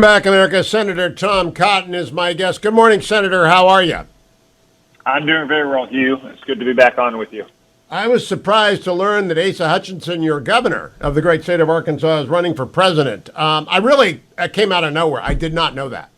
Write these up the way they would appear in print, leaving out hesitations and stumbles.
Welcome back, America. Senator Tom Cotton is my guest. Good morning, Senator. How are you? I'm doing very well, Hugh. It's good to be back on with you. I was surprised to learn that Asa Hutchinson, your governor of the great state of Arkansas, is running for president. It came out of nowhere. I did not know that.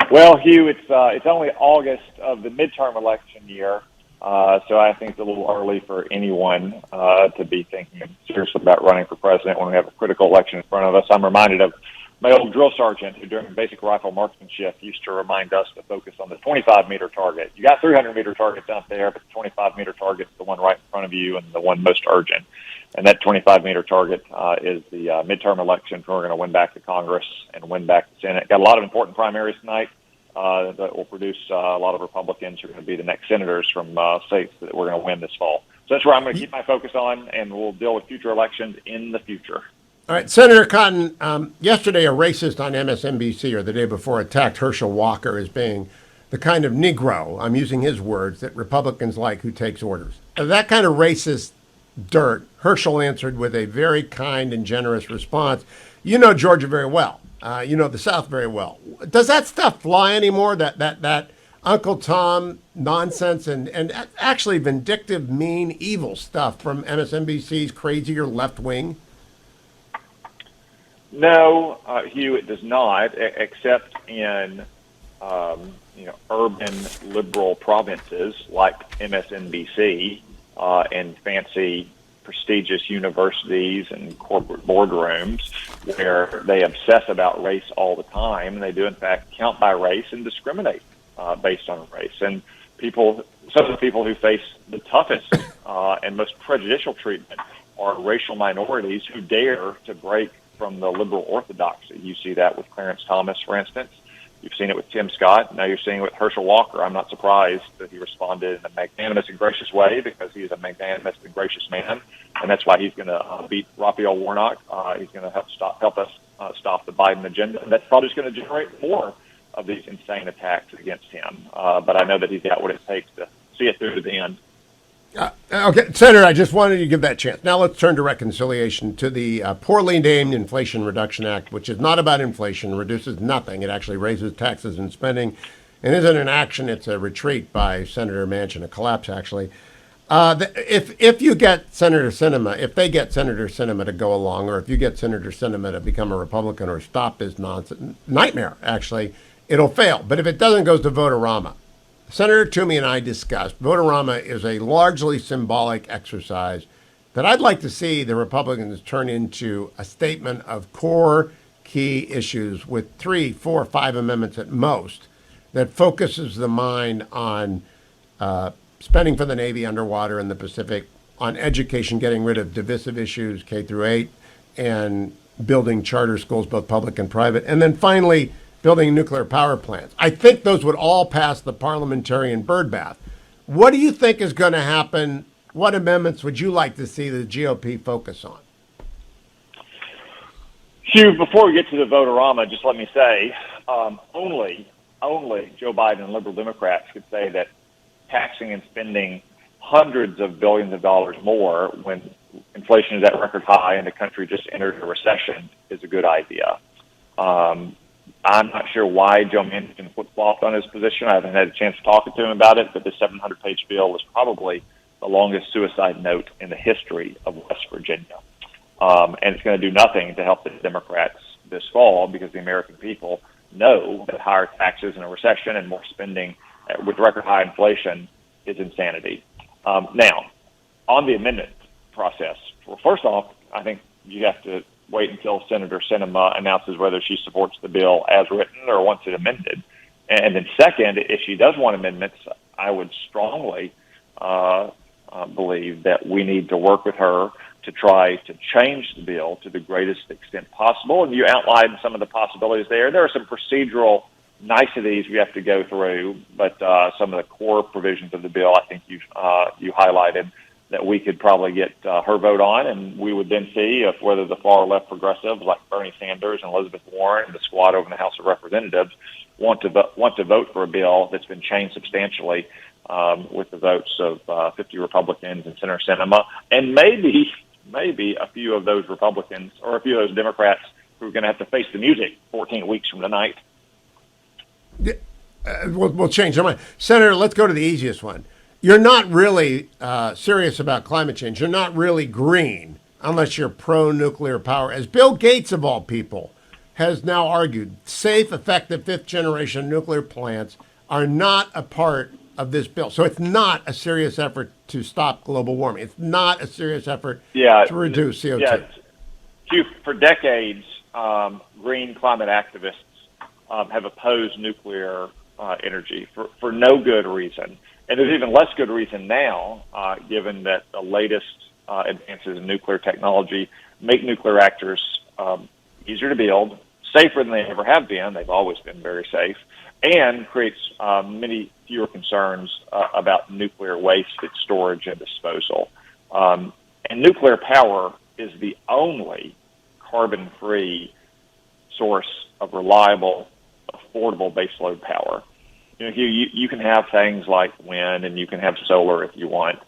Well, Hugh, it's only August of the midterm election year, so I think it's a little early for anyone to be thinking seriously about running for president when we have a critical election in front of us. I'm reminded of my old drill sergeant who during basic rifle marksmanship used to remind us to focus on the 25-meter target. You got 300-meter targets out there, but the 25-meter target is the one right in front of you and the one most urgent. And that 25-meter target is the midterm election. We're going to win back the Congress and win back the Senate. Got a lot of important primaries tonight that will produce a lot of Republicans who are going to be the next senators from states that we're going to win this fall. So that's where I'm going to keep my focus on, and we'll deal with future elections in the future. All right, Senator Cotton, yesterday a racist on MSNBC or the day before attacked Herschel Walker as being the kind of Negro, I'm using his words, that Republicans like who takes orders. That kind of racist dirt, Herschel answered with a very kind and generous response. You know Georgia very well. You know the South very well. Does that stuff fly anymore, that Uncle Tom nonsense and actually vindictive, mean, evil stuff from MSNBC's crazier left wing? No, Hugh, it does not, except in urban liberal provinces like MSNBC and fancy prestigious universities and corporate boardrooms where they obsess about race all the time, and they do in fact count by race and discriminate based on race. And some of the people who face the toughest and most prejudicial treatment are racial minorities who dare to break from the liberal orthodoxy. You see that with Clarence Thomas, for instance. You've seen it with Tim Scott. Now you're seeing it with Herschel Walker. I'm not surprised that he responded in a magnanimous and gracious way because he is a magnanimous and gracious man, and that's why he's going to beat Raphael Warnock. He's going to help us stop the Biden agenda, and that's probably just going to generate more of these insane attacks against him. But I know that he's got what it takes to see it through to the end. Okay, Senator, I just wanted to give that chance. Now let's turn to reconciliation, to the poorly named Inflation Reduction Act, which is not about inflation, reduces nothing. It actually raises taxes and spending, and isn't an action, it's a retreat by Senator Manchin, a collapse, actually. If you get Senator Sinema, if they get Senator Sinema to go along, or if you get Senator Sinema to become a Republican or stop this nonsense, nightmare, actually, it'll fail. But if it doesn't, it goes to Vote-A-Rama. Senator Toomey and I discussed Vote-A-Rama is a largely symbolic exercise that I'd like to see the Republicans turn into a statement of core key issues with 3, 4, 5 amendments at most that focuses the mind on spending for the Navy underwater in the Pacific, on education, getting rid of divisive issues K through 8, and building charter schools, both public and private, and then finally building nuclear power plants. I think those would all pass the parliamentarian birdbath. What do you think is going to happen? What amendments would you like to see the GOP focus on? Hugh, before we get to the Vote-A-Rama, just let me say, only Joe Biden and liberal Democrats could say that taxing and spending hundreds of billions of dollars more when inflation is at record high and the country just entered a recession is a good idea. I'm not sure why Joe Manchin flip-flopped on his position. I haven't had a chance to talk to him about it, but the 700-page bill was probably the longest suicide note in the history of West Virginia. And it's going to do nothing to help the Democrats this fall because the American people know that higher taxes in a recession and more spending with record high inflation is insanity. Now, on the amendment process, well, first off, I think you have to wait until Senator Sinema announces whether she supports the bill as written or wants it amended. And then second, if she does want amendments, I would strongly believe that we need to work with her to try to change the bill to the greatest extent possible. And you outlined some of the possibilities there. There are some procedural niceties we have to go through, but some of the core provisions of the bill, I think you highlighted, that we could probably get her vote on, and we would then see if whether the far left progressives like Bernie Sanders and Elizabeth Warren and the squad over in the House of Representatives want to vote for a bill that's been changed substantially with the votes of 50 Republicans and Senator Sinema, and maybe a few of those Republicans or a few of those Democrats who are going to have to face the music 14 weeks from tonight. We'll change our mind. Senator, let's go to the easiest one. You're not really serious about climate change. You're not really green unless you're pro-nuclear power. As Bill Gates, of all people, has now argued, safe, effective, fifth-generation nuclear plants are not a part of this bill. So it's not a serious effort to stop global warming. It's not a serious effort to reduce CO2. Yeah, Hugh, for decades, green climate activists have opposed nuclear energy for no good reason. And there's even less good reason now, given that the latest advances in nuclear technology make nuclear reactors easier to build, safer than they ever have been. They've always been very safe, and creates many fewer concerns about nuclear waste, its storage, and disposal. And nuclear power is the only carbon-free source of reliable, affordable baseload power. You can have things like wind, and you can have solar if you want,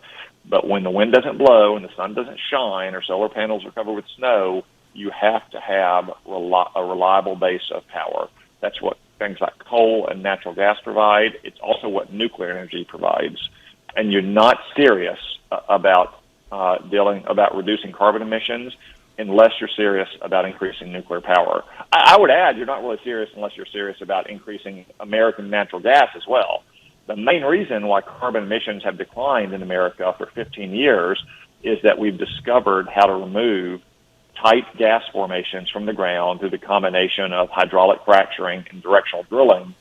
but when the wind doesn't blow and the sun doesn't shine or solar panels are covered with snow, you have to have a reliable base of power. That's what things like coal and natural gas provide. It's also what nuclear energy provides. And you're not serious about reducing carbon emissions unless you're serious about increasing nuclear power. I would add, you're not really serious unless you're serious about increasing American natural gas as well. The main reason why carbon emissions have declined in America for 15 years is that we've discovered how to remove tight gas formations from the ground through the combination of hydraulic fracturing and directional drilling,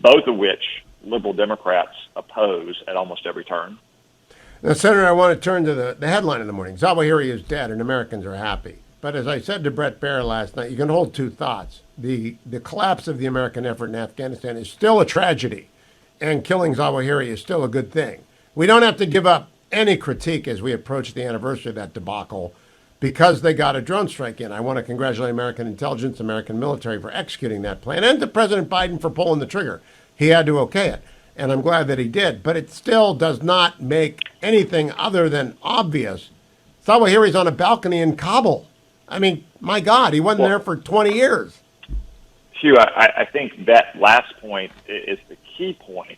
both of which liberal Democrats oppose at almost every turn. Now, Senator, I want to turn to the headline of the morning. Zawahiri is dead and Americans are happy. But as I said to Brett Baer last night, you can hold two thoughts. The collapse of the American effort in Afghanistan is still a tragedy, and killing Zawahiri is still a good thing. We don't have to give up any critique as we approach the anniversary of that debacle because they got a drone strike in. I want to congratulate American intelligence, American military for executing that plan, and to President Biden for pulling the trigger. He had to okay it, and I'm glad that he did. But it still does not make anything other than obvious. Zawahiri's on a balcony in Kabul. I mean, my God, he wasn't there for 20 years. Hugh, I think that last point is the key point,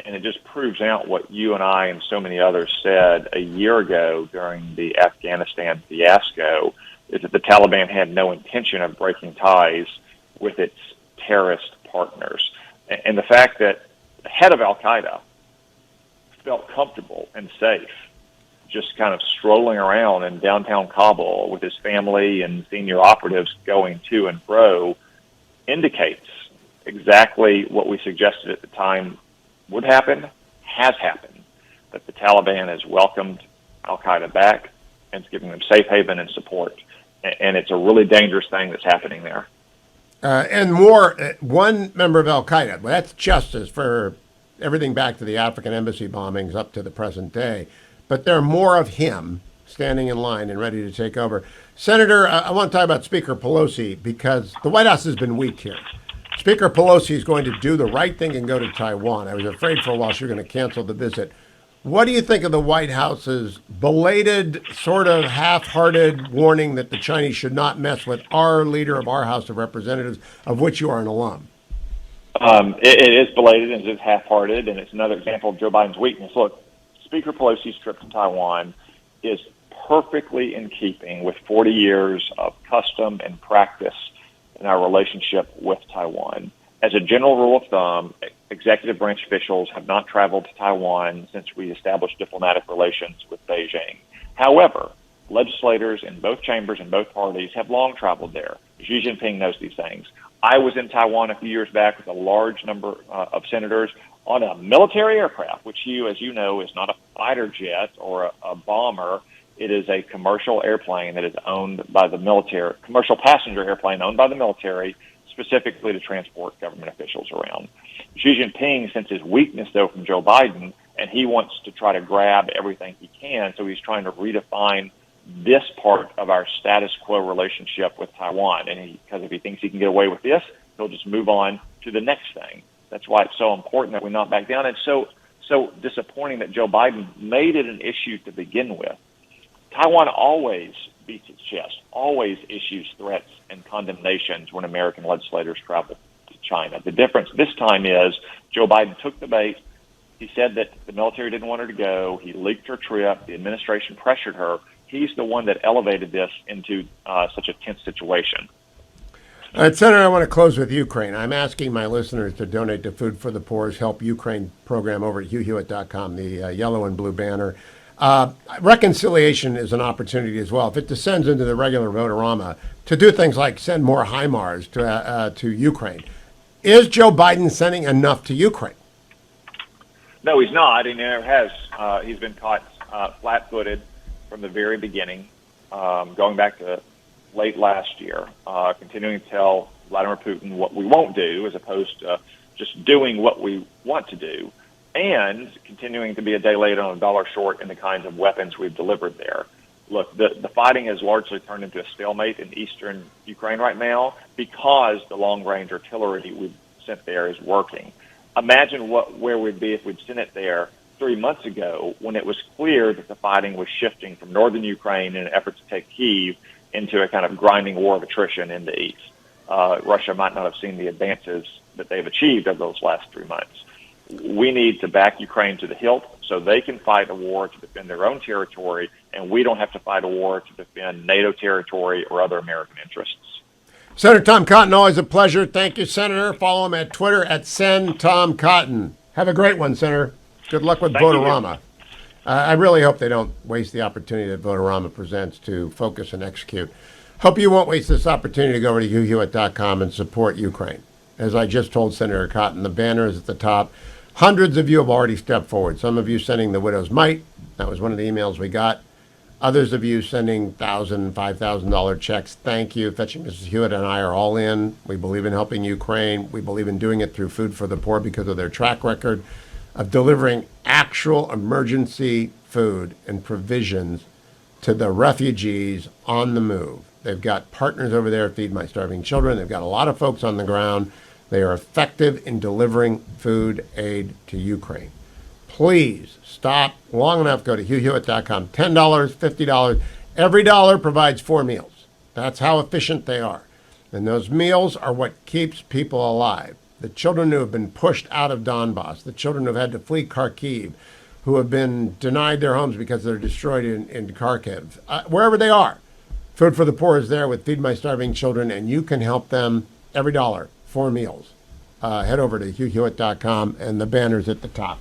and it just proves out what you and I and so many others said a year ago during the Afghanistan fiasco, is that the Taliban had no intention of breaking ties with its terrorist partners. And the fact that the head of al-Qaeda felt comfortable and safe just kind of strolling around in downtown Kabul with his family and senior operatives going to and fro indicates exactly what we suggested at the time would happen, has happened, that the Taliban has welcomed al-Qaeda back and is giving them safe haven and support. And it's a really dangerous thing that's happening there. And more, one member of al-Qaeda, well, that's justice for everything back to the African embassy bombings up to the present day. But there are more of him standing in line and ready to take over. Senator, I want to talk about Speaker Pelosi because the White House has been weak here. Speaker Pelosi is going to do the right thing and go to Taiwan. I was afraid for a while she was going to cancel the visit. What do you think of the White House's belated, sort of half-hearted warning that the Chinese should not mess with our leader of our House of Representatives, of which you are an alum? It is belated and it is half-hearted, and it's another example of Joe Biden's weakness. Look, Speaker Pelosi's trip to Taiwan is perfectly in keeping with 40 years of custom and practice in our relationship with Taiwan. As a general rule of thumb, executive branch officials have not traveled to Taiwan since we established diplomatic relations with Beijing. However, legislators in both chambers and both parties have long traveled there. Xi Jinping knows these things. I was in Taiwan a few years back with a large number of senators on a military aircraft, which as you know, is not a fighter jet or a bomber. It is a commercial airplane that is owned by the military, commercial passenger airplane owned by the military, specifically to transport government officials around. Xi Jinping senses weakness, though, from Joe Biden, and he wants to try to grab everything he can, so he's trying to redefine this part of our status quo relationship with Taiwan. And because if he thinks he can get away with this, he'll just move on to the next thing. That's why it's so important that we not back down. It's so disappointing that Joe Biden made it an issue to begin with. Taiwan always beats its chest, always issues threats and condemnations when American legislators travel to China. The difference this time is Joe Biden took the bait. He said that the military didn't want her to go. He leaked her trip. The administration pressured her. He's the one that elevated this into such a tense situation. All right, Senator, I want to close with Ukraine. I'm asking my listeners to donate to Food for the Poor's Help Ukraine program over at HughHewitt.com, the yellow and blue banner. Reconciliation is an opportunity as well. If it descends into the regular voterama, to do things like send more HIMARS to Ukraine. Is Joe Biden sending enough to Ukraine? No, he's not. He never has. He's been caught flat-footed from the very beginning, going back to late last year, continuing to tell Vladimir Putin what we won't do as opposed to just doing what we want to do, and continuing to be a day late on a dollar short in the kinds of weapons we've delivered there. Look, the fighting has largely turned into a stalemate in eastern Ukraine right now because the long-range artillery we've sent there is working. Imagine where we'd be if we'd sent it there 3 months ago when it was clear that the fighting was shifting from northern Ukraine in an effort to take Kyiv into a kind of grinding war of attrition in the east. Russia might not have seen the advances that they've achieved over those last 3 months. We need to back Ukraine to the hilt so they can fight a war to defend their own territory, and we don't have to fight a war to defend NATO territory or other American interests. Senator Tom Cotton, always a pleasure. Thank you, Senator. Follow him at Twitter at @SenTomCotton. Have a great one, Senator. Good luck with Voterama. I really hope they don't waste the opportunity that Voterama presents to focus and execute. Hope you won't waste this opportunity to go over to HughHewitt.com and support Ukraine. As I just told Senator Cotton, the banner is at the top. Hundreds of you have already stepped forward. Some of you sending the widow's mite. That was one of the emails we got. Others of you sending $1,000, $5,000 checks. Thank you. Fetching Mrs. Hewitt and I are all in. We believe in helping Ukraine. We believe in doing it through Food for the Poor because of their track record of delivering actual emergency food and provisions to the refugees on the move. They've got partners over there, Feed My Starving Children. They've got a lot of folks on the ground. They are effective in delivering food aid to Ukraine. Please stop long enough. Go to HughHewitt.com. $10, $50. Every dollar provides 4 meals. That's how efficient they are. And those meals are what keeps people alive. The children who have been pushed out of Donbass, the children who have had to flee Kharkiv, who have been denied their homes because they're destroyed in Kharkiv, wherever they are. Food for the Poor is there with Feed My Starving Children, and you can help them every dollar, 4 meals. Head over to HughHewitt.com, and the banner's at the top.